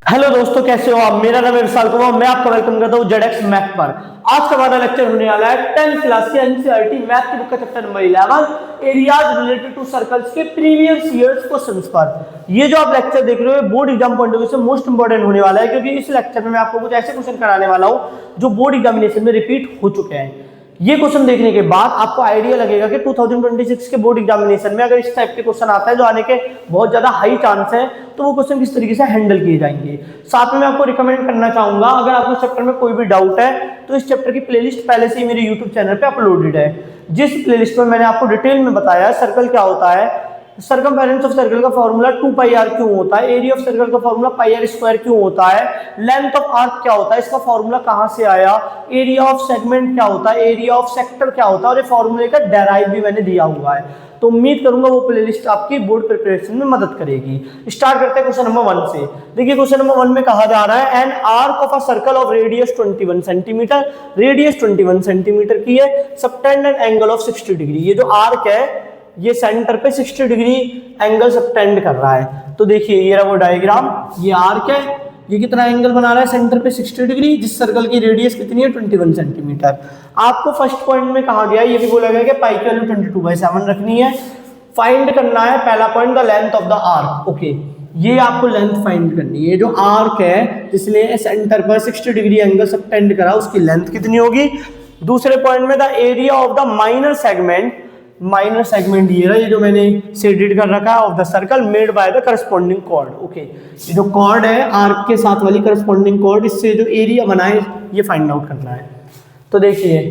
Hello दोस्तों, कैसे हो आप। मेरा नाम है विशाल कुमार, मैं आपका वेलकम करता हूं जेडेक्स मैथ पर। आज का हमारा लेक्चर होने वाला है 10th क्लास के एनसीईआरटी मैथ की बुक का chapter number 11 areas related to circles के प्रीवियस ईयर्स क्वेश्चंस पर। ये जो आप लेक्चर देख रहे हो board exam point of view से मोस्ट इंपोर्टेंट होने वाला है, क्योंकि इस लेक्चर में मैं आपको कुछ ऐसे क्वेश्चन कराने वाला हूं जो बोर्ड एग्जामिनेशन में रिपीट हो चुके हैं। ये क्वेश्चन देखने के बाद आपको आइडिया लगेगा कि 2026 के बोर्ड एग्जामिनेशन में अगर इस टाइप के क्वेश्चन आता है जो आने के बहुत ज्यादा हाई चांस है, तो वो क्वेश्चन किस तरीके से हैंडल किए जाएंगे। साथ में मैं आपको रिकमेंड करना चाहूंगा, अगर आपको इस चैप्टर में कोई भी डाउट है तो इस चैप्टर की प्लेलिस्ट पहले से ही मेरे यूट्यूब चैनल पे अपलोडेड है, जिस प्लेलिस्ट में मैंने आपको डिटेल में बताया सर्कल क्या होता है, सर्कमफेरेंस ऑफ सर्कल का फॉर्मूला 2πr क्यों होता है, एरिया ऑफ सर्कल का फॉर्मूला πr² क्यों होता है, लेंथ ऑफ आर्क क्या होता है, इसका फॉर्मूला कहां से आया, एरिया ऑफ सेगमेंट क्या होता है, एरिया ऑफ सेक्टर क्या होता है, और ये फॉर्मूले का डेराइव भी मैंने दिया हुआ है। तो उम्मीद करूंगा वो प्लेलिस्ट आपकी बोर्ड प्रिपरेशन में मदद करेगी। स्टार्ट करते हैं क्वेश्चन नंबर 1 से। देखिए क्वेश्चन नंबर 1 में कहा जा रहा है N arc of a circle of radius 21 centimetre, radius 21 centimetre की है, subtend N angle of 60 degree. ये जो आर्क है ये सेंटर पे 60 डिग्री एंगल सबटेंड कर रहा है। तो देखिए ये रहा वो डायग्राम, ये आर्क है, ये कितना एंगल बना रहा है सेंटर पे 60 डिग्री, जिस सर्कल की रेडियस कितनी है 21 सेंटीमीटर। आपको फर्स्ट पॉइंट में कहा गया, ये भी बोला गया कि पाई की वैल्यू 22/7 रखनी है। फाइंड करना है पहला point the length of the arc. Okay, ये आपको लेंथ फाइंड करनी है। जो आर्क है जिसने सेंटर पर 60 डिग्री एंगल सबटेंड करा उसकी लेंथ कितनी होगी। दूसरे पॉइंट में the area of the minor segment, minor segment ये रहा, ये जो मैंने शेडेड कर रखा है, of the circle made by the corresponding chord. Okay, ये जो कॉर्ड है आर्क के साथ वाली करस्पॉन्डिंग कॉर्ड, इससे जो एरिया बना है ये फाइंड आउट करना है। तो देखिए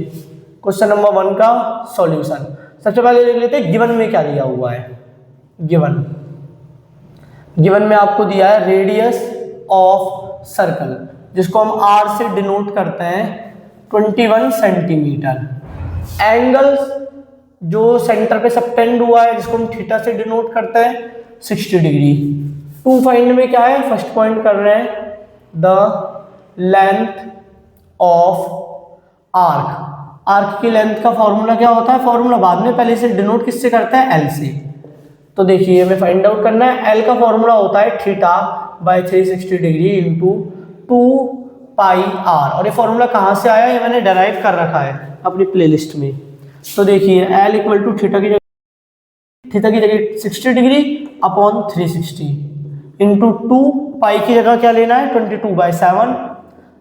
क्वेश्चन नंबर 1 का सॉल्यूशन सबसे पहले देख लेते हैं गिवन में क्या दिया हुआ है। गिवन में आपको दिया है रेडियस ऑफ सर्कल, जिसको हम आर से डिनोट करते हैं 21 सेंटीमीटर। एंगल्स जो सेंटर पे सबटेंड हुआ है जिसको हम थीटा से डिनोट करते हैं 60 डिग्री। टू फाइंड में क्या है, फर्स्ट पॉइंट कर रहे हैं the length of arc. Arc की लेंथ का फॉर्मूला क्या होता है, फॉर्मूला बाद में, पहले से डिनोट किससे करता है, एल से। तो देखिए हमें फाइंड आउट करना है, एल का फॉर्मूला होता है theta by 360 degree into 2πr। और ये फॉर्मूला कहाँ से आया, ये मैंने डेराइव कर रखा है अपनी प्लेलिस्ट में। तो देखिए L इक्वल टू थीटा की जगह 60 डिग्री अपॉन 360 इंटू 2 पाई की जगह क्या लेना है 22/7,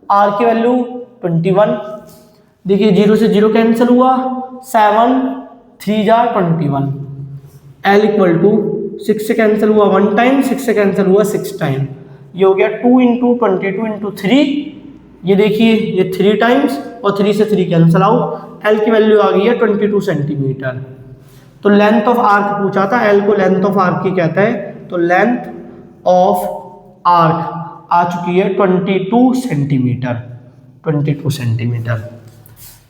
R की वैल्यू 21। देखिए 0 से 0 कैंसिल हुआ, 7 3 जा 21। L इक्वल टू 6 से कैंसिल हुआ 1 टाइम, 6 से कैंसिल हुआ 6 टाइम, ये हो गया 2 इंटू 22 इंटू 3। ये देखिए ये 3 टाइम्स और 3 से 3 कैंसिल आउट, L की वैल्यू आ गई है 22 सेंटीमीटर। तो लेंथ ऑफ आर्क पूछा था, L को लेंथ ऑफ आर्क की कहता है, तो लेंथ ऑफ आर्क आ चुकी है 22 सेंटीमीटर। 22 सेंटीमीटर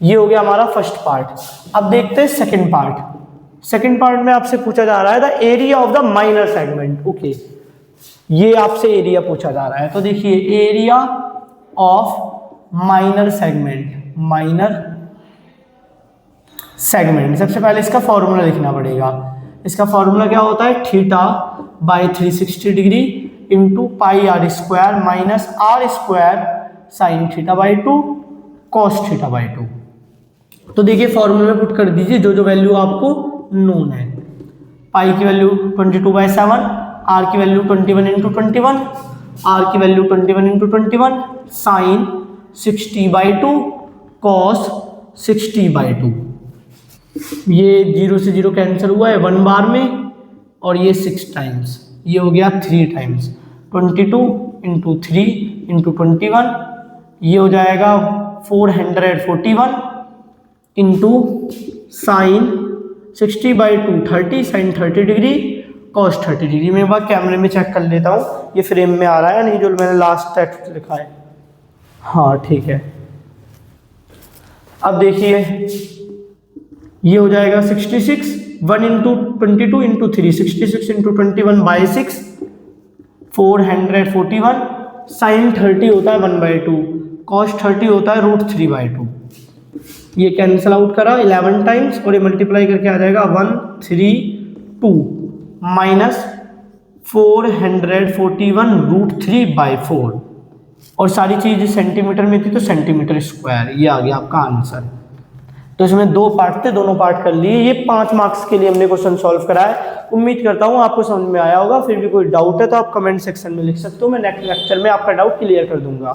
ये हो गया हमारा फर्स्ट पार्ट। अब देखते हैं सेकंड पार्ट। सेकंड पार्ट में आपसे पूछा जा रहा है the area of the minor segment. Okay, ये आपसे एरिया पूछा जा रहा है। तो देखिए area of minor segment, minor segment, सबसे पहले इसका फॉर्मूला लिखना पड़ेगा। इसका फॉर्मूला क्या होता है, theta by 360 degree into πr² minus r² sine theta by 2 cos theta by 2। तो देखिए फॉर्मूला में पुट कर दीजिए जो जो वैल्यू आपको नोन है। पाई की वैल्यू 22/7, r की वैल्यू 21 इंटू 21, r की वैल्यू 21 इंटू 21, साइन 60/2 कॉस 60/2। ये 0 से 0 कैंसिल हुआ है 1 बार में, और ये 6 टाइम्स, ये हो गया 3 टाइम्स, 22 इंटू 3 इंटू 21, ये हो जाएगा 441 into sine 60/2 30, sine 30 degree cos 30 degree. मैं एक बार कैमरे में चेक कर लेता हूँ ये फ्रेम में आ रहा है नहीं, जो मैंने लास्ट टेक्स्ट लिखा है। हाँ ठीक है। अब देखिए ये हो जाएगा 66, 1 इंटू 22 इंटू 3, 66 इंटू 21/6, 441, साइन 30 होता है 1/2, कॉस 30 होता है √3/2। ये कैंसिल आउट करा 11 टाइम्स और ये मल्टीप्लाई करके आ जाएगा 132 माइनस 441√3/4 और सारी चीज़ सेंटीमीटर में थी तो सेंटीमीटर स्क्वायर, ये आ गया आपका आंसर। तो इसमें 2 पार्ट थे, दोनों पार्ट कर लिए। ये 5 मार्क्स के लिए हमने क्वेश्चन सॉल्व करा है। उम्मीद करता हूँ आपको समझ में आया होगा। फिर भी कोई डाउट है तो आप कमेंट सेक्शन में लिख सकते हो, मैं नेक्स्ट लेक्चर में आपका डाउट क्लियर कर दूंगा।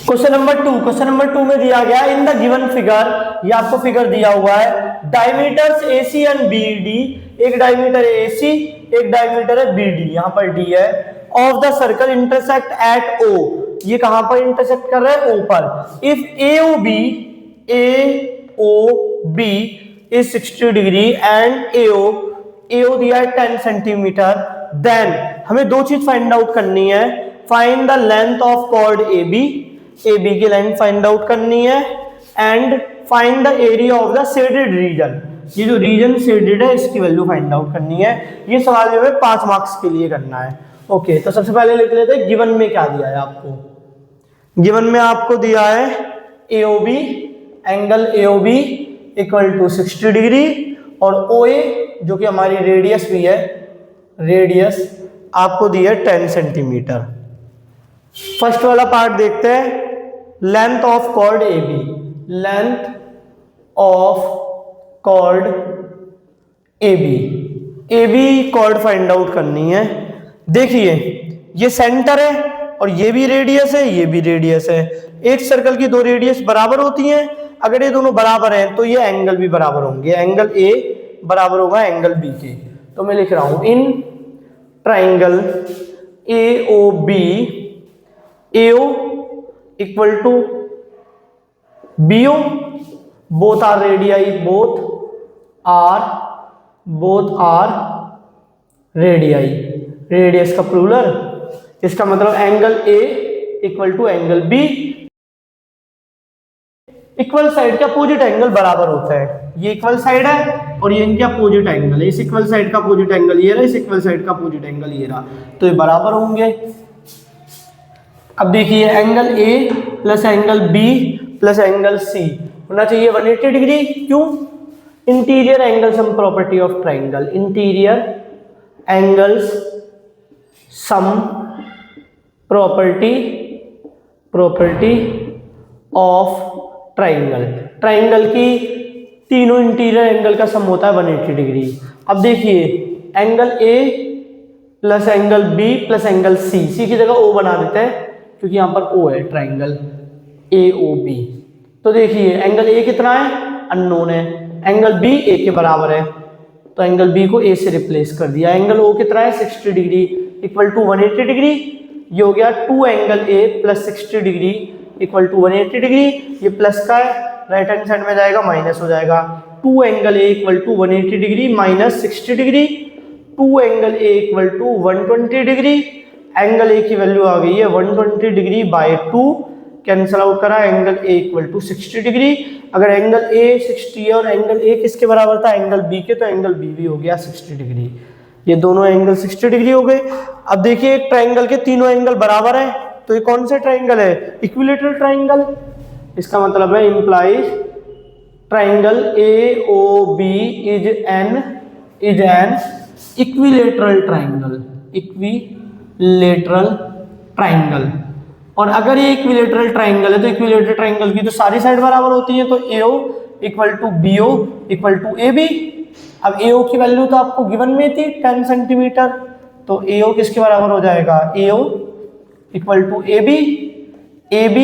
क्वेश्चन नंबर 2 में दिया गया इन द गिवन फिगर, ये आपको फिगर दिया हुआ है, डायमीटर्स AC एंड BD, एक डायमीटर है AC, एक डायमीटर है BD, यहाँ पर D है, of the circle intersect at O, ये कहां पर इंटरसेक्ट कर रहा है? O पर। If AOB is 60 degree and AO दिया है 10 सेंटीमीटर, देन हमें 2 चीज फाइंड आउट करनी है। Find the length of chord AB की लेंथ फाइंड आउट करनी है, and find the area of the shaded region, ये जो रीजन शेडेड है इसकी वैल्यू फाइंड आउट करनी है। ये सवाल जो है 5 मार्क्स के लिए करना है। ओके, तो सबसे पहले लिख लेते हैं गिवन में क्या दिया है आपको। गिवन में आपको दिया है AOB, angle AOB equal to 60 degree, और OA जो कि हमारी रेडियस भी है, रेडियस आपको दी है 10 सेंटीमीटर। फर्स्ट वाला पार्ट देखते हैं, length of chord AB, length of chord AB chord find out करनी है। देखिए ये सेंटर है और ये भी रेडियस है, ये भी रेडियस है। एक सर्कल की 2 रेडियस बराबर होती हैं, अगर ये दोनों बराबर हैं तो ये एंगल भी बराबर होंगे, एंगल A बराबर होगा एंगल B के। तो मैं लिख रहा हूं in triangle AOB, AO equal to BO, both are radii, both are radii, radius का प्लूरल, इसका मतलब angle A equal to angle B। Equal side का अपोजिट एंगल बराबर होता है, ये इक्वल साइड है और ये इनके अपोजिट एंगल है। इस इक्वल साइड का अपोजिट एंगल ये रहा, इस इक्वल साइड का अपोजिट एंगल ये रहा, तो ये बराबर होंगे। अब देखिए angle A plus angle B plus angle C होना चाहिए 180 डिग्री। क्यों? Interior angle sum property of triangle, interior angles sum property of triangle, triangle की तीनों इंटीरियर एंगल का सम होता है 180 डिग्री। अब देखिए angle A plus angle B plus angle C की जगह O बना देते हैं क्योंकि यहाँ पर O है, ट्राइंगल AOB। तो देखिए एंगल A कितना है? अननोन है। एंगल B A के बराबर है, तो एंगल B को A से रिप्लेस कर दिया। एंगल O कितना है? 60 डिग्री इक्वल टू 180 डिग्री। ये हो गया 2 angle A plus 60 degree equal to 180 degree. ये प्लस का है, राइट हैंड साइड में जाएगा माइनस हो जाएगा। 2 angle A equal to 180 degree minus 60 degree, 2 angle A equal to 120 degree. Angle A की वैल्यू आ गई है 120 डिग्री बाय 2, कैंसिल आउट करा, angle A equal to 60 degree. अगर एंगल A 60 है और एंगल A किसके बराबर था? एंगल B के, तो एंगल B भी हो गया 60 डिग्री। ये दोनों एंगल 60 डिग्री हो गए। अब देखिए एक ट्राइंगल के तीनों एंगल बराबर है, तो ये कौन सा ट्राइंगल है? Equilateral triangle. इसका मतलब है implies triangle AOB is an equilateral triangle, equilateral triangle. और अगर ये इक्विलेटरल ट्राइंगल है तो इक्विलेटरल ट्राइंगल की तो सारी साइड बराबर होती है, तो AO equal to BO equal to AB। अब AO की वैल्यू तो आपको गिवन में थी 10 सेंटीमीटर, तो AO किसके बराबर हो जाएगा? AO equal to AB, AB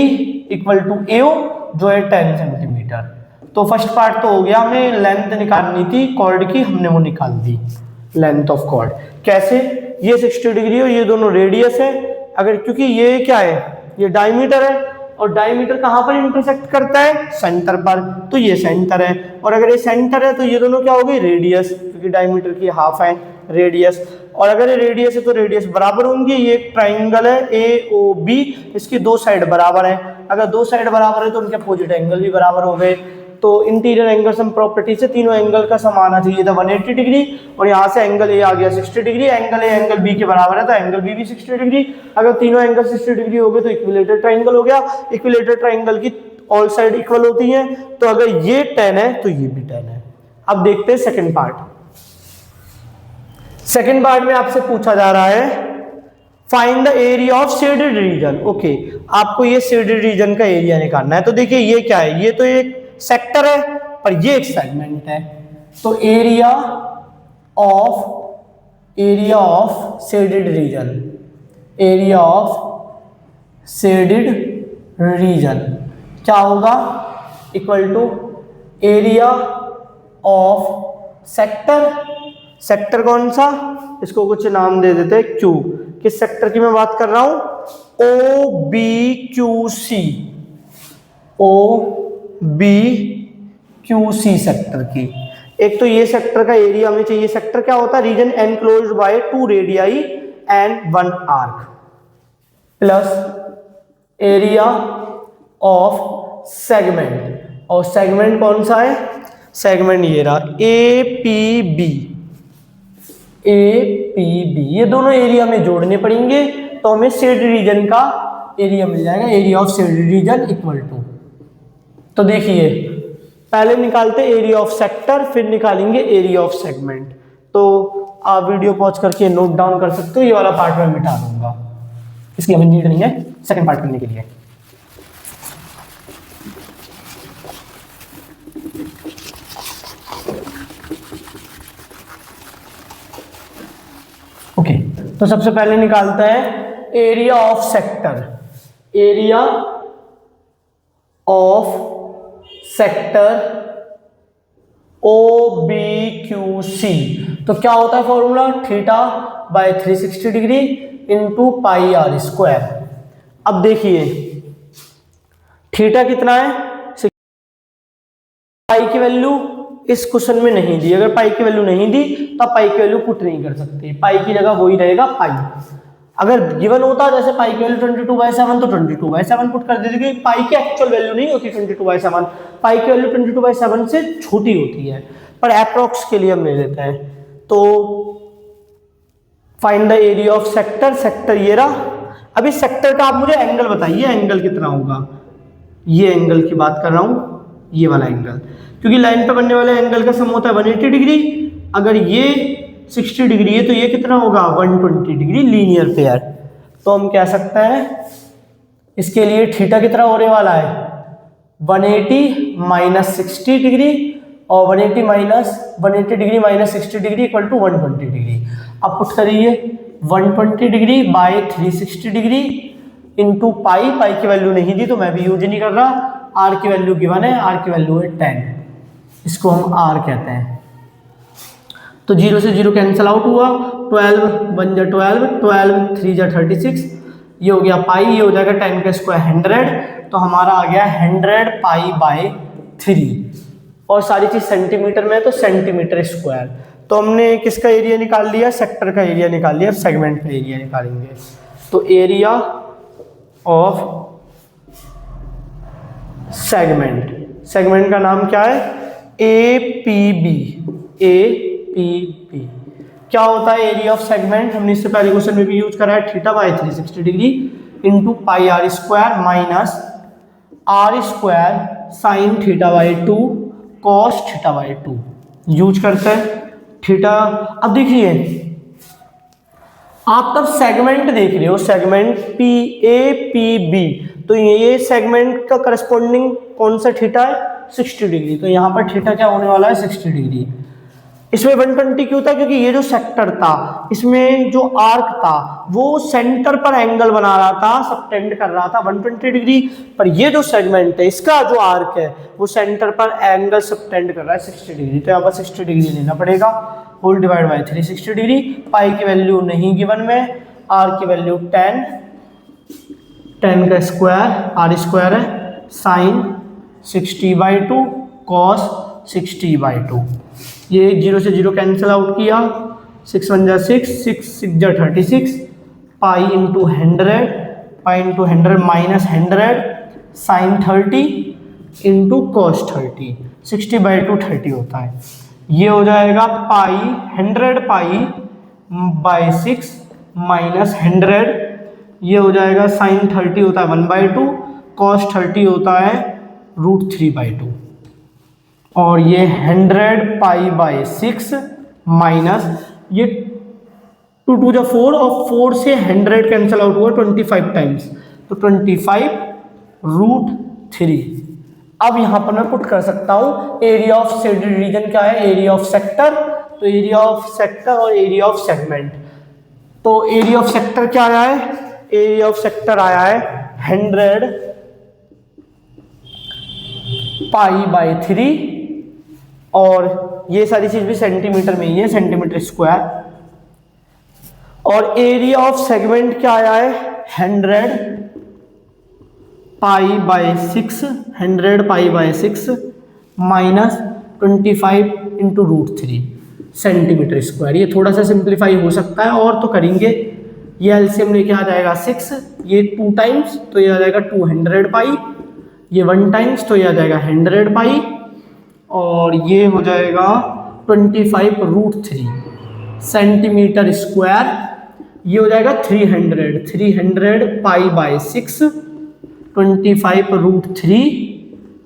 equal to AO जो है 10 सेंटीमीटर। तो फर्स्ट पार्ट तो हो गया, हमें लेंथ निकालनी थी कॉर्ड की, हमने वो निकाल दी, लेंथ ऑफ कॉर्ड। कैसे? ये 60 डिग्री और ये दोनों रेडियस है। अगर क्योंकि ये क्या है? ये डायमीटर है, और डायमीटर कहां पर इंटरसेक्ट करता है? सेंटर पर, तो ये सेंटर है। और अगर ये सेंटर है तो ये दोनों क्या हो गई? रेडियस, क्योंकि डायमीटर की हाफ है रेडियस। और अगर ये रेडियस है तो रेडियस बराबर होंगी। ये एक ट्राइंगल है AOB, इसकी 2 साइड बराबर है। अगर 2 साइड बराबर है तो उनके अपोजिट एंगल भी बराबर हो गए। तो इंटीरियर एंगल सम प्रॉपर्टी से तीनों एंगल का सम आना चाहिए था 180 डिग्री, और यहाँ से एंगल A आ गया 60 degree. Angle A angle B के बराबर है तो एंगल B भी 60 डिग्री। अगर तीनों एंगल 60 डिग्री हो गए तो इक्विलेटरल ट्राइंगल हो गया। इक्विलेटरल ट्राइंगल की ऑल साइड इक्वल होती हैं, तो अगर ये 10 है तो ये भी 10 है। अब देखते हैं सेकंड पार्ट। सेकेंड पार्ट में आपसे पूछा जा रहा है find the area of shaded reason. Okay, आपको ये शेडेड रीजन का एरिया निकालना है। तो देखिए ये क्या है, ये तो एक सेक्टर है पर ये एक सेगमेंट है। तो area of shaded region, area of shaded region क्या होगा, equal to area of sector. Sector कौन सा, इसको कुछ नाम दे देते हैं, क्यू। किस सेक्टर की मैं बात कर रहा हूं, O B Q C, O B Q C sector की। एक तो ये सेक्टर का एरिया हमें चाहिए। सेक्टर क्या होता है, region enclosed by 2 radii and 1 arc, plus area of segment. और सेगमेंट कौन सा है, सेगमेंट ये रहा, A P B, A P B. ये दोनों एरिया में जोड़ने पड़ेंगे तो हमें शेडेड रीजन का एरिया मिल जाएगा, area of shaded region equal to. तो देखिए पहले निकालते एरिया ऑफ सेक्टर, फिर निकालेंगे एरिया ऑफ सेगमेंट। तो आप वीडियो पॉज करके नोट डाउन कर सकते हो, ये वाला पार्ट मैं मिटा दूंगा, इसकी हमें नीड नहीं है सेकंड पार्ट करने के लिए। ओके, तो सबसे पहले निकालता है area of sector, area of sector O B Q C. तो क्या होता है formula, theta by 360 degree into pi r square. अब देखिए थीटा कितना है, पाई की वैल्यू इस क्वेश्चन में नहीं दी। अगर पाई की वैल्यू नहीं दी तो आप पाई की वैल्यू पुट नहीं कर सकते, पाई की जगह वही रहेगा पाई। अगर गिवन होता जैसे पाई की वैल्यू 22/7 तो 22/7 पुट कर देते, क्योंकि पाई की एक्चुअल वैल्यू नहीं होती 22/7, पाई की वैल्यू 22/7 से छोटी होती है, पर अप्रॉक्स के लिए हम ले लेते हैं। तो find the area of sector, sector ये रहा। अब इस सेक्टर का आप मुझे एंगल बताइए, एंगल कितना होगा। ये एंगल की बात कर रहा हूं, ये वाला एंगल, क्योंकि लाइन पे बनने वाले एंगल का सम होता है 180 डिग्री। अगर ये 60 डिग्री है तो ये कितना होगा 120 डिग्री, लीनियर पेयर। तो हम कह सकते हैं इसके लिए थीटा कितना होने वाला है 180 माइनस 60 डिग्री, और 180 degree minus 60 degree equal to 120 degree. अब पुट करिए 120 degree by 360 degree into pi. Pi की वैल्यू नहीं दी तो मैं भी यूज नहीं कर रहा। आर की वैल्यू गिवन है, आर की वैल्यू है 10, इसको हम आर कहते हैं। तो 0 से 0 कैंसिल आउट हुआ, 12 1 जा 12, 12 3 जा 36, ये हो गया पाई, ये हो जाएगा 10 का स्क्वायर 100। तो हमारा आ गया 100 पाई बाय 3, और सारी चीज सेंटीमीटर में है तो सेंटीमीटर स्क्वायर। तो हमने किसका एरिया निकाल लिया, सेक्टर का एरिया निकाल लिया। अब सेगमेंट का एरिया निकालेंगे। तो एरिया ऑफ सेगमेंट, सेगमेंट का नाम क्या है A P B, A P B. क्या होता है एरिया ऑफ सेगमेंट, हमने इससे पहले क्वेश्चन में भी यूज करा है, theta by 360 degree into pi r square minus r square sine theta by 2 cos theta by 2 use करते हैं थीटा। अब देखिए आप तब सेगमेंट देख रहे हो, segment P A P B, तो ये सेगमेंट का करस्पॉन्डिंग कौन सा थीटा है 60 डिग्री। तो यहाँ पर थीटा क्या होने वाला है 60 डिग्री। इसमें 120 क्यों था, क्योंकि ये जो सेक्टर था इसमें जो आर्क था वो सेंटर पर एंगल बना रहा था, सबटेंड कर रहा था 120 डिग्री। पर ये जो सेगमेंट है इसका जो आर्क है वो सेंटर पर एंगल सबटेंड कर रहा है 60 डिग्री। तो यहाँ पर 60 डिग्री लेना पड़ेगा, होल डिवाइड बाय 360 डिग्री। पाई की वैल्यू नहीं गिवन में, आर की वैल्यू 10, 10 का स्क्वायर आर स्क्वायर है साइन 60/2 कॉस 60/2। ये 0 से 0 कैंसिल आउट किया, 6 1 जा 6, 6 6 जा 36, pi into 100, pi into 100 minus 100 sine 30 into cos 30, 60/2 30 होता है। ये हो जाएगा पाई 100 पाई बाय 6 माइनस 100, ये हो जाएगा साइन 30 होता है 1/2, कॉस 30 होता है √3/2, और ये 100 पाई बाय 6 माइनस ये 2 टू जा 4 और 4 से 100 कैंसिल आउट हुआ 25 टाइम्स, तो 25√3। अब यहां पर मैं पुट कर सकता हूं एरिया ऑफ शेडेड रीजन क्या है, एरिया ऑफ सेक्टर, तो एरिया ऑफ सेक्टर और एरिया ऑफ सेगमेंट। तो एरिया ऑफ सेक्टर क्या आया है, एरिया ऑफ सेक्टर आया है 100 π/3 और ये सारी चीज भी सेंटीमीटर में ही है, सेंटीमीटर स्क्वायर। और एरिया ऑफ सेगमेंट क्या आया है 100 π/6, 100 π/6 माइनस 25 इंटू √3 सेंटीमीटर स्क्वायर। ये थोड़ा सा सिंप्लीफाई हो सकता है और तो करेंगे, ये एलसीएम लेके आ जाएगा 6, ये 2 टाइम्स तो ये आ जाएगा 200 पाई, ये 1 टाइम्स तो ये आ जाएगा 100 पाई, और ये हो जाएगा 25√3 सेंटीमीटर स्क्वायर। ये हो जाएगा 300 π/6 25√3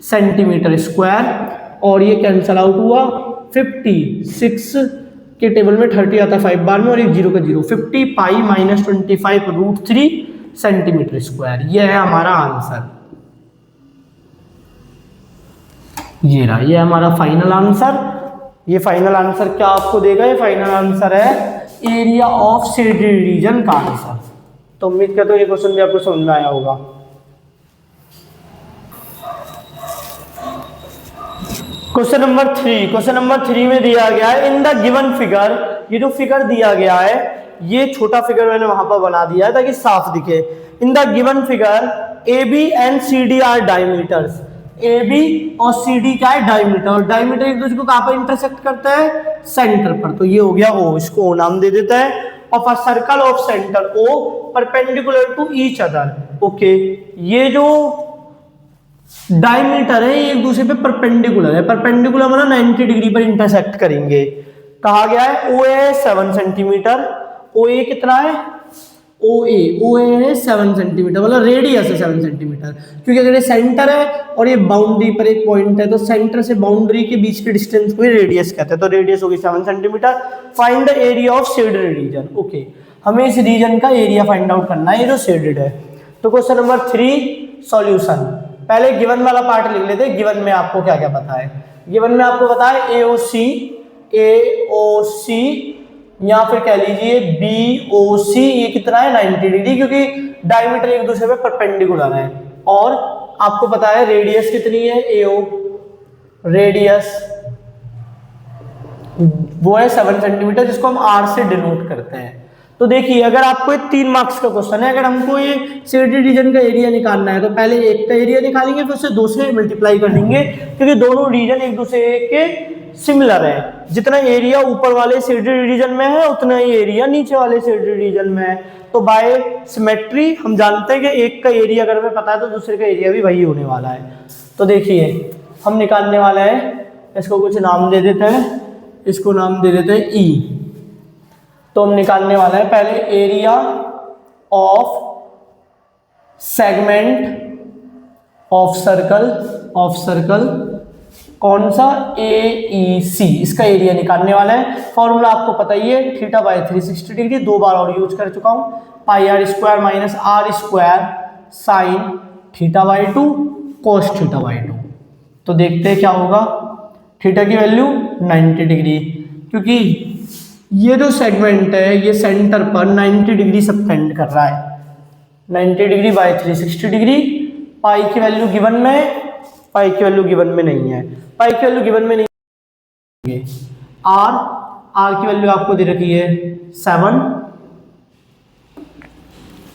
सेंटीमीटर स्क्वायर। और ये कैंसल आउट हुआ 56 के टेबल में 30 आता है 5 बार में और एक 0 का 0, 50 पाई माइनस 25√3 सेंटीमीटर स्क्वायर। ये है हमारा आंसर, ये रहा, ये हमारा फाइनल आंसर। ये फाइनल आंसर क्या आपको देगा, ये फाइनल आंसर है एरिया ऑफ शेडेड रीजन का आंसर। तो उम्मीद करता हूँ ये क्वेश्चन भी आपको समझ में आया होगा। क्वेश्चन नंबर 3 में दिया गया है इन द गिवन फिगर, ये जो फिगर दिया गया है ये छोटा फिगर मैंने वहां पर बना दिया है ताकि साफ दिखे। In the given figure AB and CD are diameters, AB और CD क्या है डायमीटर, और डायमीटर एक दूसरे को कहां पर इंटरसेक्ट करता है, सेंटर पर, तो ये हो गया O, इसको O नाम दे देता है। Of a circle of centre O perpendicular to each other. Okay, ये जो डायमीटर है ये एक दूसरे पे परपेंडिकुलर है, परपेंडिकुलर मतलब 90 डिग्री पर इंटरसेक्ट करेंगे। कहा गया है OA 7 सेंटीमीटर, OA कितना है, OA है 7 सेंटीमीटर, मतलब रेडियस है 7 सेंटीमीटर, क्योंकि अगर ये सेंटर है और ये बाउंड्री पर एक पॉइंट है तो सेंटर से बाउंड्री के बीच के डिस्टेंस को रेडियस कहते हैं, तो रेडियस होगी 7 centimetre. Find the area of shaded reason. Okay, हमें इस रीजन का एरिया फाइंड आउट करना है, ये जो शेडेड है। तो क्वेश्चन नंबर 3 सॉल्यूशन, पहले गिवन वाला पार्ट लिख लेते हैं। गिवन में आपको क्या क्या पता है, गिवन में आपको पता है AOC या फिर कह लीजिए BOC, ये कितना है 90 डिग्री, क्योंकि डायमीटर एक दूसरे पे परपेंडिकुलर है। और आपको पता है रेडियस कितनी है, AO रेडियस वो है 7 सेंटीमीटर, जिसको हम R से डिनोट करते हैं। तो देखिए, अगर आपको ये 3 मार्क्स का क्वेश्चन है, अगर हमको ये शेडेड रीजन का एरिया निकालना है तो पहले एक का एरिया निकालेंगे, फिर उससे 2 से मल्टीप्लाई कर देंगे, क्योंकि दोनों रीजन एक दूसरे के सिमिलर है। जितना एरिया ऊपर वाले शेडेड रीजन में है उतना ही एरिया नीचे वाले शेडेड रीजन में है। तो बाय सिमेट्री हम जानते हैं कि एक का एरिया अगर हमें पता है तो दूसरे का एरिया भी वही होने वाला है। तो देखिए, हम निकालने वाले हैं, इसको कुछ नाम दे देते हैं, इसको नाम दे देते हैं E। तो हम निकालने वाला है पहले area of segment of circle, कौन सा, AEC, इसका एरिया निकालने वाला है। फॉर्मूला आपको पता ही है, θ/360 डिग्री, 2 बार और यूज कर चुका हूं, πr² minus r² sign θ/2 cos θ/2। तो देखते हैं क्या होगा, थीटा की वैल्यू 90 डिग्री, क्योंकि ये जो सेगमेंट है ये सेंटर पर 90 डिग्री सबटेंड कर रहा है, 90 डिग्री बाय 360 डिग्री। पाई की वैल्यू गिवन में, पाई की वैल्यू गिवन में नहीं है, पाई की वैल्यू गिवन में नहीं है। आर की वैल्यू आपको दे रखी है 7,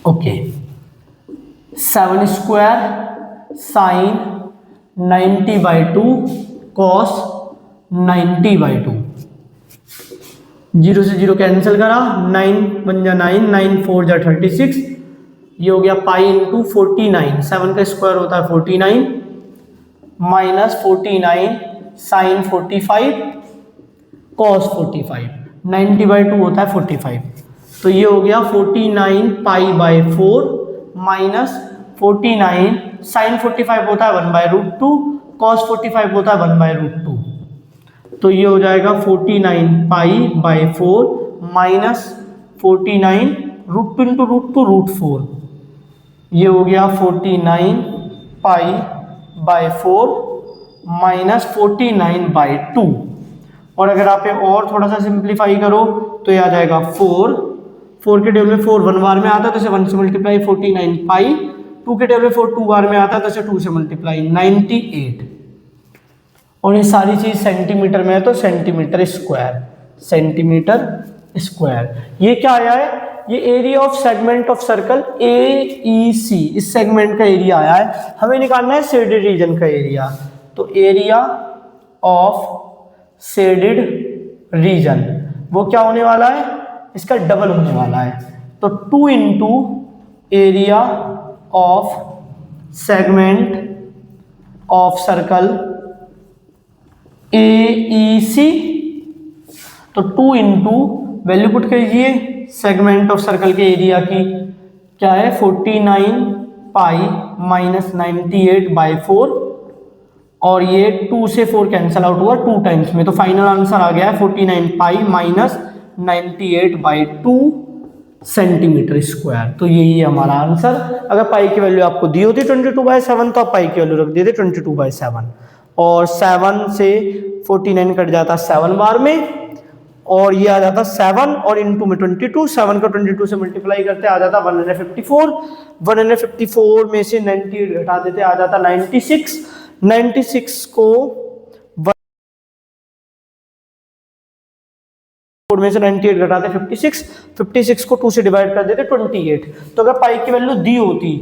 ओके, 7² साइन 90/2 कॉस 90/2, 0 से 0 कैंसिल करा, 9 1 जा 9, 9 4 जा 36, ये हो गया पाई इंटू 49, 7 का स्क्वायर होता है 49 माइनस 49 साइन 45 कॉस 45, 90/2 होता है 45, तो ये हो गया 49 π/4 माइनस 49 साइन 45 होता है 1/√2, कॉस 45 होता है 1/√2, तो ये हो जाएगा 49 π/4 minus 49 root two into root two root 4, ये हो गया 49 पाई बाय 4 माइनस 49 बाय 2। और अगर आप ये और थोड़ा सा सिंप्लीफाई करो तो ये आ जाएगा 4 के टेबल में 4 1 बार में आता है तो इसे 1 से मल्टीप्लाई 49 पाई, 2 के टेबल में 4 2 बार में आता है तो इसे 2 से मल्टीप्लाई 98। और ये सारी चीज सेंटीमीटर में है तो सेंटीमीटर स्क्वायर। ये क्या आया है, ये area of segment of circle AEC, इस सेगमेंट का एरिया आया है। हमें निकालना है शेडेड रीजन का एरिया, तो एरिया ऑफ शेडेड रीजन वो क्या होने वाला है, इसका डबल होने वाला है। तो 2 into area of segment of circle AEC, तो 2 इंटू वैल्यू पुट कीजिए सेगमेंट ऑफ सर्कल के एरिया की, क्या है 49 पाई माइनस 98 बाई 4, और ये 2 से 4 कैंसिल आउट हुआ 2 टाइम्स में, तो फाइनल आंसर आ गया है 49 pi minus 98 by 2 centimetre square. तो यही है हमारा आंसर। अगर पाई की वैल्यू आपको दी होती 22/7 तो आप पाई की वैल्यू रख देते 22/7, और 7 से 49 कट जाता 7 बार में, और ये आ जाता 7 और इनटू में 22, 7 को 22 से मल्टीप्लाई करते आ जाता 154, 154 में से 98 घटा देते आ जाता 96, 96 को 4 में से 98 घटाते 56, 56 को 2 से डिवाइड कर देते 28। तो अगर पाई की वैल्यू दी होती,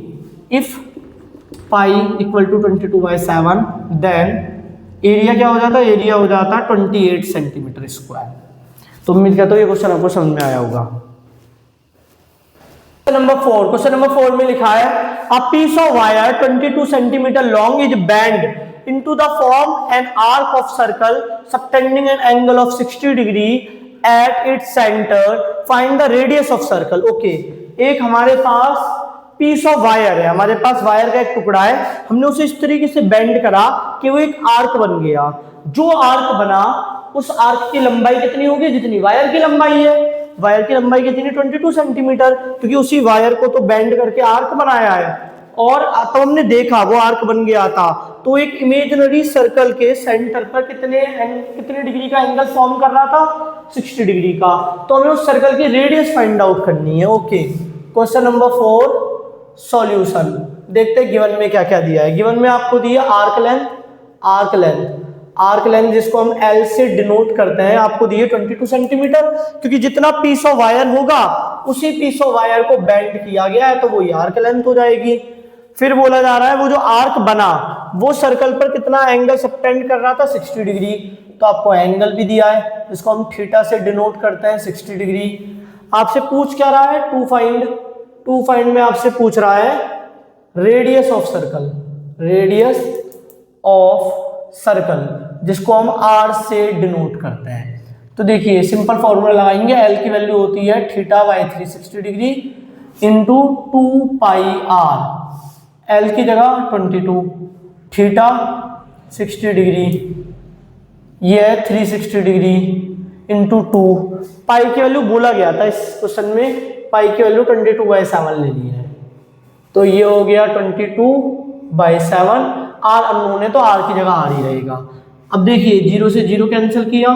if pi equal to 22/7, then area क्या हो जाता, एरिया हो जाता 28 सेंटीमीटर स्क्वायर। तो उम्मीद करता हूँ ये क्वेश्चन आपको समझ में आया होगा। क्वेश्चन नंबर 4 में लिखा है a piece of wire 22 centimetre long is bend into the form an arc of circle subtending an angle of 60 degree at its centre, find the radius of circle. Okay, एक हमारे पास piece of wire है, हमारे पास wire का एक टुकड़ा है, हमने उसे इस तरीके से बेंड करा कि वो एक आर्क बन गया। जो आर्क बना उस आर्क की लंबाई कितनी होगी, जितनी वायर की लंबाई है। वायर की लंबाई कितनी 22 सेंटीमीटर, क्योंकि उसी वायर को तो बेंड करके आर्क बनाया है। और तो हमने देखा वो आर्क बन गया था, तो एक इमेजिनरी सर्कल के सेंटर पर कितने डिग्री का एंगल फॉर्म कर रहा था, 60 डिग्री का। तो हमें उस सर्कल की रेडियस फाइंड आउट करनी है। Okay, question number 4 solution. देखते हैं गिवन में क्या क्या दिया है। गिवन में आपको दिया आर्क लेंथ जिसको हम L से डिनोट करते हैं, आपको दिए 22 सेंटीमीटर, क्योंकि जितना पीस ऑफ वायर होगा उसी पीस ऑफ वायर को बेंड किया गया है, तो वो आर्क लेंथ हो जाएगी। फिर बोला जा रहा है वो जो आर्क बना वो सर्कल पर कितना एंगल सबटेंड कर रहा था, 60 डिग्री। तो आपको एंगल भी दिया है जिसको हम थीटा से डिनोट करते हैं 60 डिग्री। आपसे पूछ क्या रहा है, टू फाइंड में आपसे पूछ रहा है रेडियस ऑफ सर्कल जिसको हम R से डिनोट करते हैं। तो देखिए सिंपल फॉर्मूला लगाएंगे, L की वैल्यू होती है theta by 360 degree into 2 pi R। L की जगह 22, थीटा 60 डिग्री, ये है 360 डिग्री इंटू 2। पाई की वैल्यू बोला गया था इस क्वेश्चन में, पाई की वैल्यू 22/7 ले ली है, तो ये हो गया 22/7। R अननोन है तो R की जगह R ही रहेगा। अब देखिए 0 से 0 कैंसिल किया,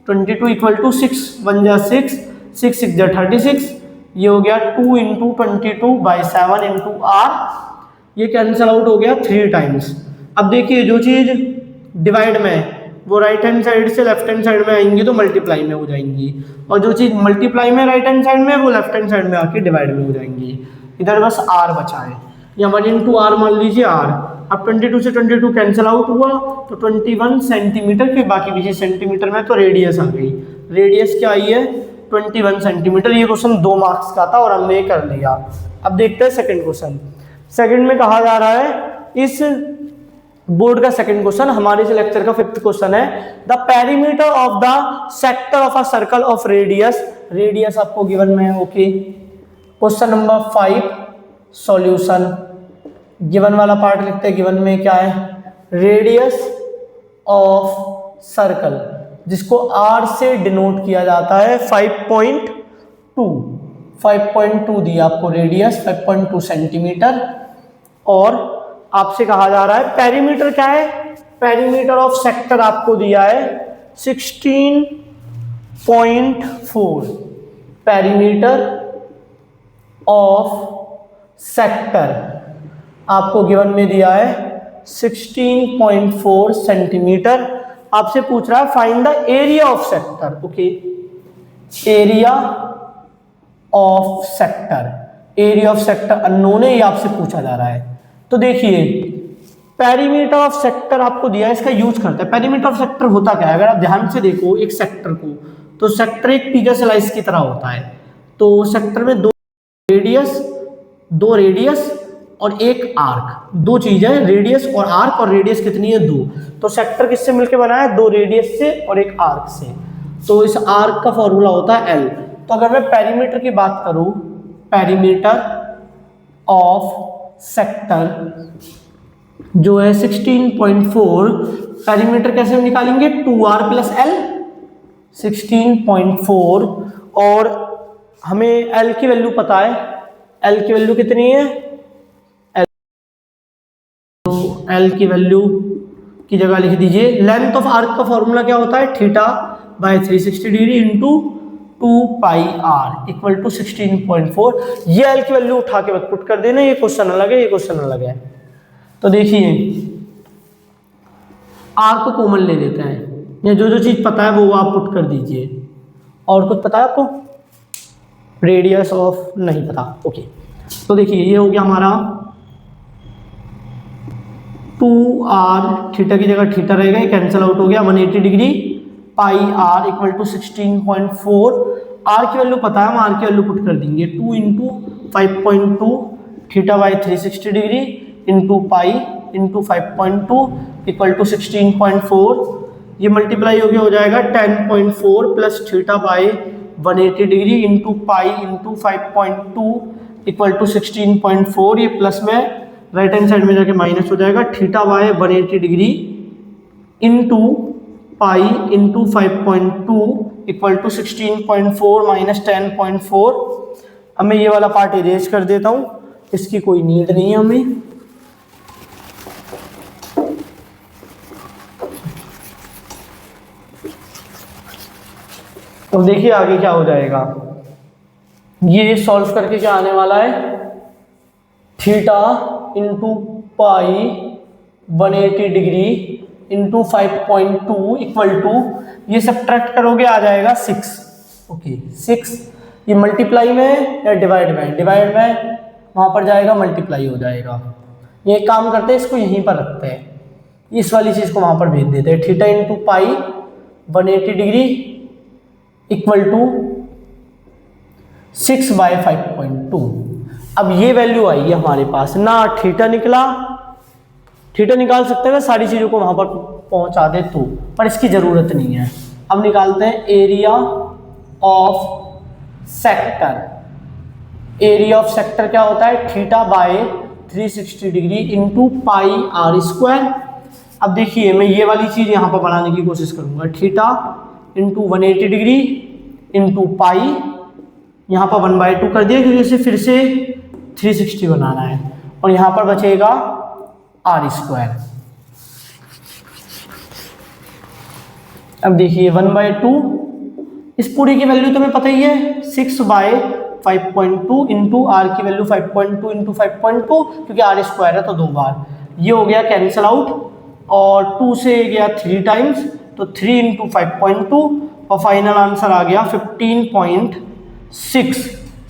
22 इक्वल टू 6, 1 जा 6, 6 6 जा 36, ये हो गया 2 इंटू 22/7 इंटू R, ये कैंसिल आउट हो गया 3 टाइम्स। अब देखिए जो चीज डिवाइड में है वो राइट हैंड साइड से लेफ्ट हैंड साइड में आएंगी तो मल्टीप्लाई में हो जाएंगी, और जो चीज मल्टीप्लाई में राइट हैंड साइड में वो लेफ्ट हैंड साइड में आके डिवाइड में हो जाएंगी। इधर बस R बचा है, या 1 इंटू R मान लीजिए R। अब 22 से 22 कैंसिल आउट हुआ तो 21 सेंटीमीटर, फिर बाकी पीछे सेंटीमीटर में, तो रेडियस आ गई। रेडियस क्या आई है 21 सेंटीमीटर। ये क्वेश्चन 2 मार्क्स का था और हमने कर लिया। अब देखते हैं सेकंड क्वेश्चन। सेकंड में कहा जा रहा है, इस बोर्ड का सेकंड क्वेश्चन हमारे इस लेक्चर का 5th क्वेश्चन है, the perimeter of the sector of a circle of radius आपको गिवन में है। Okay, question number 5 solution. Given वाला पार्ट लिखते हैं। गिवन में क्या है, रेडियस ऑफ सर्कल जिसको R से डिनोट किया जाता है 5.1 5.2 दिया आपको रेडियस 5.2 सेंटीमीटर। और आपसे कहा जा रहा है पेरीमीटर क्या है, पेरीमीटर ऑफ सेक्टर आपको दिया है 16.4, पेरीमीटर ऑफ सेक्टर आपको गिवन में दिया है 16.4 सेंटीमीटर। आपसे पूछ रहा है find the area of sector. Okay, area of sector, area of sector unknown है, ये आपसे पूछा जा रहा है। तो देखिए पेरीमीटर ऑफ सेक्टर आपको दिया है, इसका यूज करते हैं। पेरीमीटर ऑफ सेक्टर होता क्या है, अगर आप ध्यान से देखो एक सेक्टर को, तो सेक्टर एक पिज्जा स्लाइस की तरह होता है। तो सेक्टर में दो रेडियस और एक आर्क, दो चीजें, रेडियस और आर्क, और रेडियस कितनी है 2। तो सेक्टर किससे मिलकर बना है, 2 रेडियस से और एक आर्क से। तो इस आर्क का फॉर्मूला होता है L। तो अगर मैं पेरीमीटर की बात करूं, पेरीमीटर ऑफ सेक्टर जो है 16.4, पेरीमीटर कैसे निकालेंगे, 2r प्लस L 16.4, और हमें L की वैल्यू पता है, L की वैल्यू कितनी है, तो L की वैल्यू की जगह लिख दीजिए, लेंथ ऑफ आर्क का फॉर्मूला क्या होता है, theta by 360 degree into 2 pi r equal to 16.4। ये L की वैल्यू उठा के पुट कर देना, ये क्वेश्चन अलग है, ये क्वेश्चन अलग है। तो देखिए आर को कॉमन ले लेते हैं, या जो चीज पता है वो आप पुट कर दीजिए। और कुछ पता है आपको, रेडियस ऑफ नहीं पता। ओके, तो देखिए ये हो गया हमारा 2r, थीटा की जगह थीटा रहेगा, ये कैंसिल आउट हो गया, 180 degree pi r equal to 16.4। R की वैल्यू पता है, हम आर की वैल्यू पुट कर देंगे, 2 into 5.2 theta by 360 degree into pi into 5.2 equal to 16.4। ये मल्टीप्लाई हो गया, हो जाएगा 10.4 plus theta by 180 degree into pi into 5.2 equal to 16.4। ये प्लस में राइट हैंड साइड में जाके माइनस हो जाएगा, theta by 180 degree into pi into 5.2 equal to 16.4 minus 10.4। अब मैं ये वाला पार्ट इरेज कर देता हूँ, इसकी कोई नीड नहीं है हमें। तो देखिए आगे क्या हो जाएगा, ये सॉल्व करके क्या आने वाला है, theta into pi 180 degree into 5.2 equal to, ये सब्ट्रैक्ट करोगे आ जाएगा 6। ओके 6, ये मल्टीप्लाई में या डिवाइड में, डिवाइड में वहाँ पर जाएगा, मल्टीप्लाई हो जाएगा। ये काम करते हैं, इसको यहीं पर रखते हैं, इस वाली चीज़ को वहाँ पर भेज देते हैं, theta into pi 180 degree equal to 6 by 5.2। अब ये वैल्यू आई है हमारे पास ना, थीटा निकला, थीटा निकाल सकते हैं सारी चीज़ों को वहाँ पर पहुँचा दे तो, पर इसकी ज़रूरत नहीं है। अब निकालते हैं area of sector. Area of sector क्या होता है, theta by 360 degree into pi r square. अब देखिए मैं ये वाली चीज़ यहाँ पर बनाने की कोशिश करूँगा, थीटा इंटू 180 डिग्री इंटू पाई, यहाँ पर 1/2 कर दिया क्योंकि इसे फिर से 360 बनाना है, और यहाँ पर बचेगा आर स्क्वायर। अब देखिए 1/2, इस पूरी की वैल्यू तुम्हें पता ही है, 6 बाय 5.2 इंटू आर की वैल्यू 5.2 इंटू 5.2, क्योंकि आर स्क्वायर है तो 2 बार, ये हो गया कैंसिल आउट, और 2 से गया 3 टाइम्स, तो 3 इंटू 5.2, और फाइनल आंसर आ गया 15.6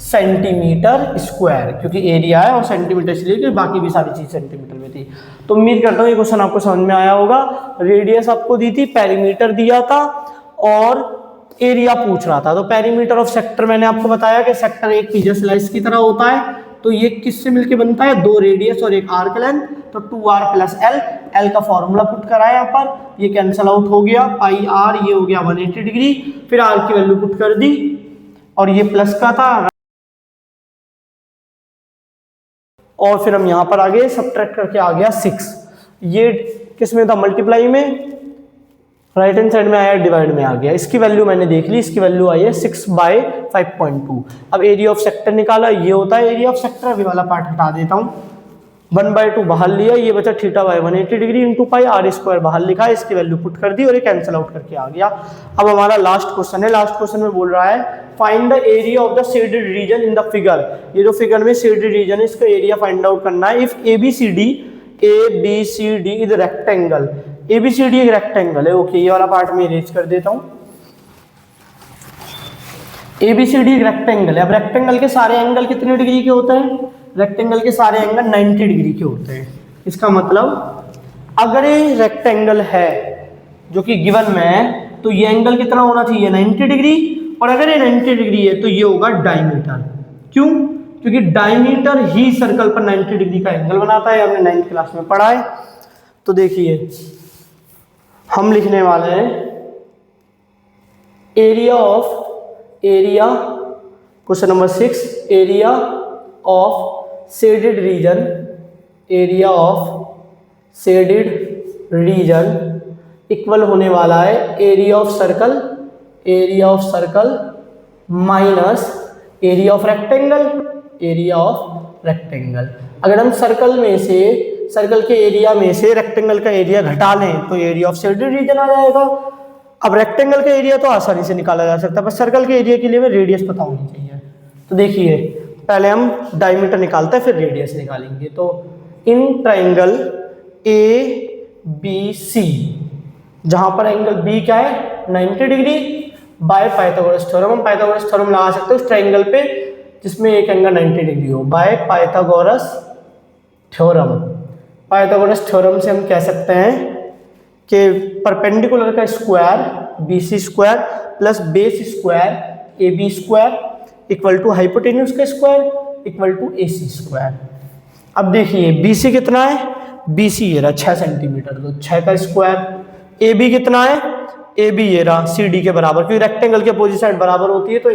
सेंटीमीटर स्क्वायर, क्योंकि एरिया है और सेंटीमीटर इसलिए कि बाकी भी सारी चीज सेंटीमीटर में थी। तो उम्मीद करता हूँ ये क्वेश्चन आपको समझ में आया होगा। रेडियस आपको दी थी, पेरीमीटर दिया था, और एरिया पूछ रहा था। तो पेरीमीटर ऑफ सेक्टर मैंने आपको बताया कि सेक्टर एक पिज्जा स्लाइस की तरह होता है, तो ये किससे मिलके बनता है, 2 रेडियस और एक आर्क लेंथ, तो 2r प्लस एल, एल का फॉर्मूला पुट करा है यहाँ पर, ये कैंसिल आउट हो गया, पाई आर ये हो गया 180 डिग्री, फिर आर की वैल्यू पुट कर दी, और ये प्लस का था, और फिर हम यहाँ पर आगे सब्ट्रैक्ट करके आ गया 6। ये किस में था, मल्टीप्लाई में, राइट हैंड साइड में आया, डिवाइड में आ गया। इसकी वैल्यू मैंने देख ली, इसकी वैल्यू आई है 6/5.2। अब एरिया ऑफ सेक्टर निकाला, ये होता है एरिया ऑफ सेक्टर। अभी वाला पार्ट हटा देता हूँ, 1/2 बाहर लिया, ये बचा θ/180 डिग्री इंटू पाई, r² बाहर लिखा है, इसकी वैल्यू पुट कर दी और ये कैंसिल आउट करके आ गया। अब हमारा लास्ट क्वेश्चन है। लास्ट क्वेश्चन में बोल रहा है find the area of the shaded reason in the figure. ये जो फिगर में शेडेड रीजन है इसका एरिया फाइंड आउट करना है। If ABCD is rectangle, ABCD एक रेक्टेंगल है। ओके, ये वाला पार्ट में इरेज कर देता हूँ। ABCD एक रेक्टेंगल है। अब रेक्टेंगल के सारे एंगल कितने डिग्री के होते हैं? रेक्टेंगल के सारे एंगल 90 डिग्री के होते हैं। इसका मतलब अगर ये रेक्टेंगल है जो कि गिवन में है, तो ये एंगल कितना होना चाहिए? 90 डिग्री। और अगर ये 90 डिग्री है तो ये होगा डायमीटर। क्यों? क्योंकि डायमीटर ही सर्कल पर 90 डिग्री का एंगल बनाता है। हमने 9th क्लास में पढ़ा है। तो देखिए हम लिखने वाले हैं area question number 6, area of shaded region equal होने वाला है area of circle minus area of rectangle. अगर हम सर्कल के एरिया में से रेक्टेंगल का एरिया घटा लें तो एरिया ऑफ शेडेड रीजन आ जाएगा। अब रेक्टेंगल का एरिया तो आसानी से निकाला जा सकता है, पर सर्कल के एरिया के लिए हमें रेडियस पता होनी चाहिए। तो देखिए पहले हम डायमीटर निकालते हैं, फिर रेडियस निकालेंगे। तो इन ट्राइंगल ABC, जहां पर एंगल B क्या है? 90 डिग्री, बाय पाइथागोरस थ्योरम। हम पाइथागोरस थ्योरम लगा सकते हैं उस ट्राइंगल पे जिसमें एक एंगल 90 डिग्री हो, बाय पाइथागोरस थ्योरम से हम कह सकते हैं कि परपेंडिकुलर का square BC square plus base square AB square equal to hypotenuse का square equal to AC square. अब देखिए BC कितना है? BC ये रहा 6 सेंटीमीटर, तो 6 का स्क्वायर। AB कितना है? AB ये रहा CD के बराबर, क्योंकि रेक्टेंगल के अपोजिट साइड बराबर होती है, तो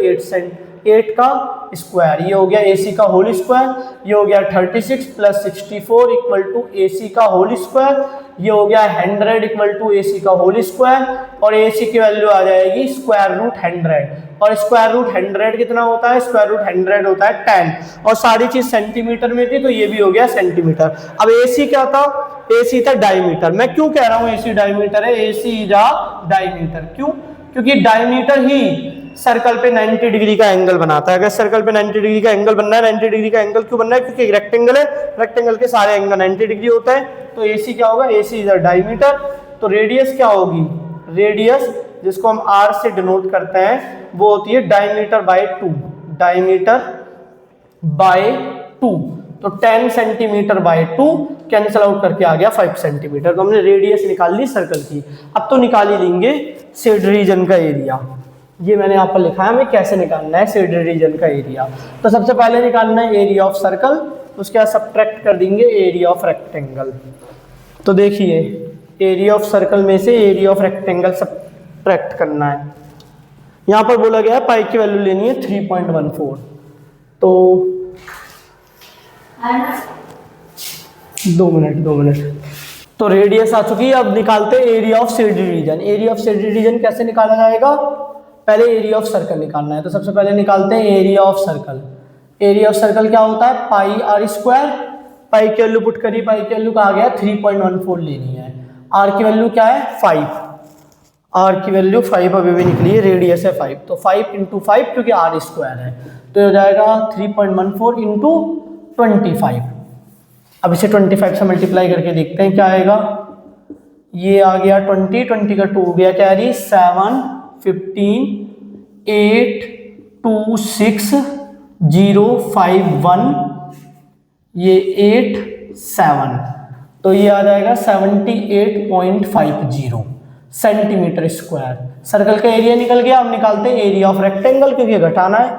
8 का स्क्वायर। ये हो गया AC का होल स्क्वायर। ये हो गया 36 प्लस 64 इक्वल टू AC का होल स्क्वायर। ये हो गया 100 इक्वल टू AC का होल स्क्वायर। और AC की वैल्यू आ जाएगी स्क्वायर रूट 100। और स्क्वायर रूट 100 कितना होता है? स्क्वायर रूट 100 होता है 10। और सारी चीज सेंटीमीटर में थी, तो ये भी हो गया सेंटीमीटर। अब AC क्या था? AC था डायमीटर। मैं क्यों कह रहा हूँ AC डायमीटर है? AC is a diameter. क्यों? क्योंकि डायमीटर ही सर्कल पे 90 डिग्री का एंगल बनाता है। अगर सर्कल पे 90 डिग्री का एंगल बनना है, 90 डिग्री का एंगल क्यों बनना है? क्योंकि एक रेक्टेंगल है, रेक्टेंगल के सारे एंगल 90 डिग्री होता है। तो AC क्या होगा? AC is a diameter. तो रेडियस क्या होगी? रेडियस जिसको हम R से डिनोट करते हैं वो होती है डायमीटर बाय 2। तो 10 सेंटीमीटर बाय 2 कैंसिल आउट करके आ गया 5 सेंटीमीटर। तो हमने रेडियस निकाल ली सर्कल की। अब तो निकाल ही लेंगे शेड रीजन का एरिया। ये मैंने यहाँ पर लिखा है हमें कैसे निकालना है शेड रीजन का एरिया। तो सबसे पहले निकालना है एरिया ऑफ सर्कल, उसके बाद सब्ट्रैक्ट कर देंगे एरिया ऑफ रेक्टेंगल। तो देखिए एरिया ऑफ सर्कल में से एरिया ऑफ रेक्टेंगल सब्ट्रैक्ट करना है। यहाँ पर बोला गया है पाई की वैल्यू लेनी है 3.14। तो 2 मिनट। तो रेडियस आ चुकी है। अब निकालते हैं area of shaded region. Area of shaded reason कैसे निकाला जाएगा? पहले एरिया ऑफ सर्कल निकालना है। तो सबसे पहले निकालते हैं area of circle. Area of circle क्या होता है? पाई R स्क्वायर। पाई की वैल्यू पुट करी, पाई की वैल्यू कहा गया 3.14 लेनी है। R की वैल्यू क्या है? 5। R की वैल्यू 5 अभी भी निकली है, रेडियस है 5। तो 5 इंटू 5 क्योंकि R स्क्वायर है, तो हो जाएगा 3.14 इंटू 25। अब इसे 25 से मल्टीप्लाई करके देखते हैं क्या आएगा। ये आ गया 20 का 2 हो गया कैरी 7 15 8 2 6 0 5 1 ये 8 7, तो ये आ जाएगा 78.50 सेंटीमीटर स्क्वायर। सर्कल का एरिया निकल गया। अब निकालते हैं एरिया ऑफ रेक्टेंगल, क्योंकि घटाना है।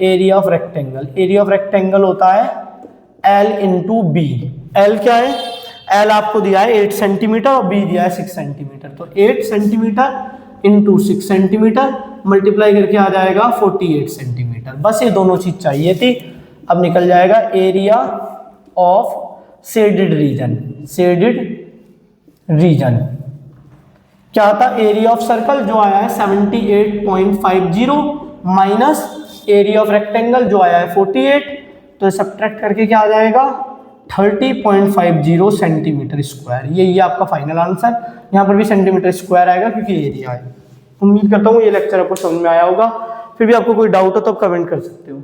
एरिया ऑफ रेक्टेंगल होता है L इंटू बी। L क्या है? L आपको दिया है 8 सेंटीमीटर और B दिया है 6 सेंटीमीटर। तो 8 सेंटीमीटर इंटू 6 सेंटीमीटर मल्टीप्लाई करके आ जाएगा 48 सेंटीमीटर। बस ये दोनों चीज चाहिए थी। अब निकल जाएगा एरिया ऑफ शेडेड रीजन। क्या था, एरिया ऑफ सर्कल जो आया है 78.50 माइनस एरिया ऑफ रेक्टेंगल जो आया है 48, तो सब्ट्रैक्ट करके क्या आ जाएगा 30.50 सेंटीमीटर स्क्वायर। ये आपका फाइनल आंसर, यहाँ पर भी सेंटीमीटर स्क्वायर आएगा क्योंकि एरिया है। उम्मीद करता हूँ ये लेक्चर आपको समझ में आया होगा। फिर भी आपको कोई डाउट हो तो आप कमेंट कर सकते हो।